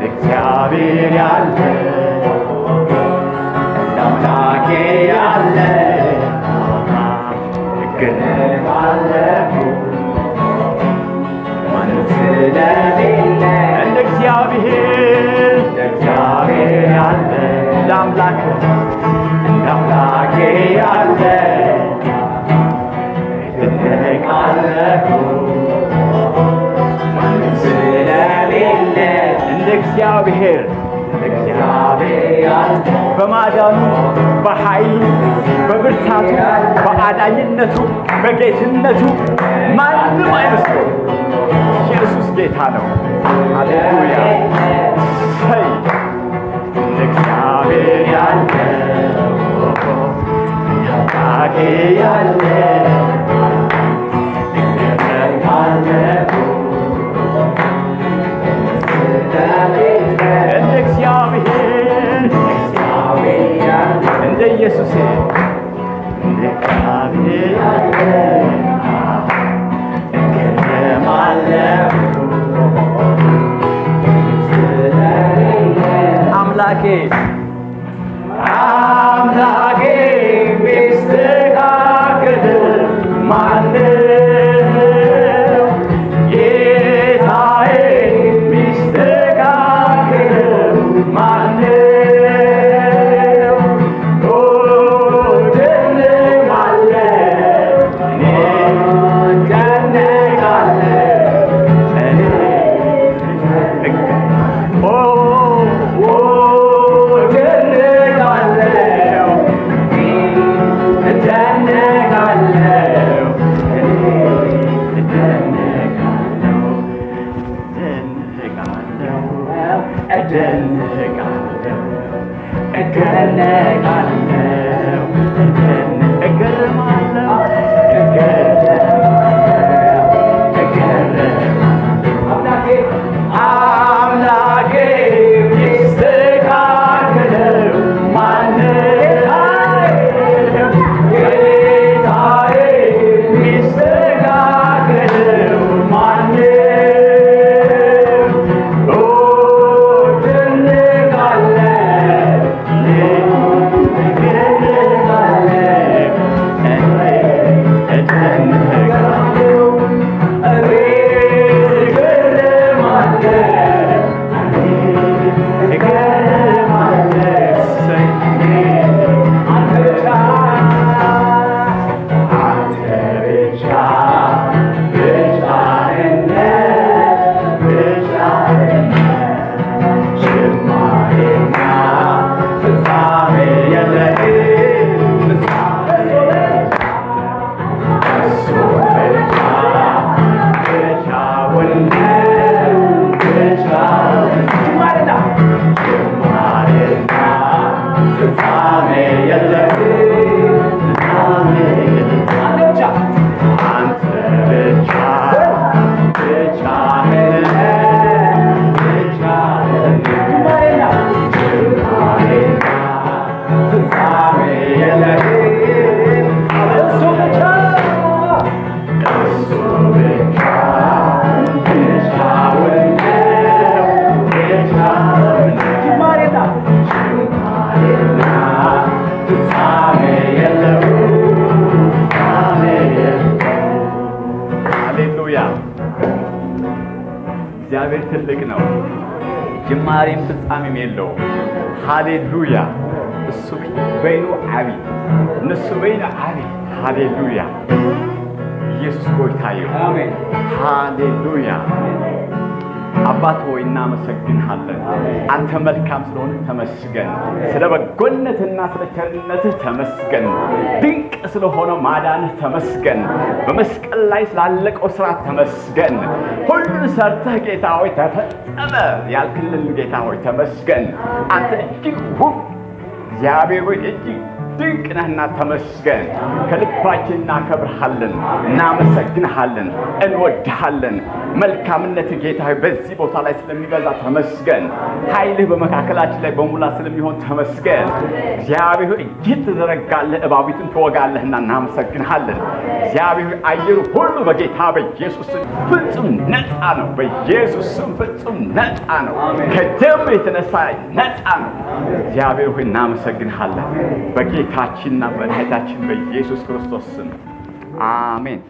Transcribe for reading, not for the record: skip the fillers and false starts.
እግዚአብሔር ያለ አምላኬ ያለ እገረማለሁ ማንም ስለሌለ እንደ እግዚአብሔር ያለ እንደ አምላኬ ያለ እደነቃለሁ ማንም ስለሌለ እንደ እግዚአብሔር ያለ በማዳኑ በኃይሉ በብርታቱ በአዳኝነቱ በጌትነቱ ማንም አይመስለው። ኢየሱስ ጌታ ነው። ሃሌሉያ። እግዚአብሔር ያለ አምላኬ ያለ እገረማለሁ እንደ እግዚአብሔር እንደ ኢየሱስ እንደ እግዚአብሔር ያለ እገረማለሁ አምላኬ ቢስተካከል ማነው? ጌታዬ ቢስተካከል ማነው? እደነቃለሁ እኔ አምላኬ ቢስተካከል ማነው? ጌታዬ ቢስተካከል ማነው? እግዚአብሔር ትልቅ ነው። ጅማሬም ፍጻሜም የለውም። ሃሌሉያ። እሱ በይኑ አቢ እነሱ በይኑ አቢ። ሃሌሉያ። ኢየሱስ ጌታ ይሁን። አሜን። ሃሌሉያ። አባት ሆይ እናመሰግንሃለን። አንተ መልካም ስለሆነ ተመስገን። ስለ በጎነትና ስለ ቸርነትህ ተመስገን። ድንቅ ስለሆነ ማዳንህ ተመስገን። በመስቀል ላይ ስላለቀው ስራ ተመስገን። ሁሉን ሰርተህ ጌታ ሆይ ተፈጸመ ያልክልን ጌታ ሆይ ተመስገን። አንተ እጅግ ውብ እግዚአብሔር ሆይ እጅግ ድንቅ ነህና ተመስገን። ከልባችን እናከብርሃለን፣ እናመሰግንሃለን፣ እንወድሃለን። መልካምነት ጌታ በዚህ ቦታ ላይ ስለሚበዛ ተመስገን። ኃይልህ በመካከላችን ላይ በሙላ ስለሚሆን ተመስገን። እግዚአብሔር እጅግ ትዘረጋለህ፣ እባቢትን ትወጋለህና እናመሰግንሃለን። እግዚአብሔር አየሩ ሁሉ በጌታ በኢየሱስ ፍጹም ነፃ ነው። በኢየሱስ ስም ፍጹም ነፃ ነው። ከደም የተነሳ ነፃ ነው። እግዚአብሔር ሆይ እናመሰግንሃለን። በጌታችንና በመድኃኒታችን በኢየሱስ ክርስቶስ ስም አሜን።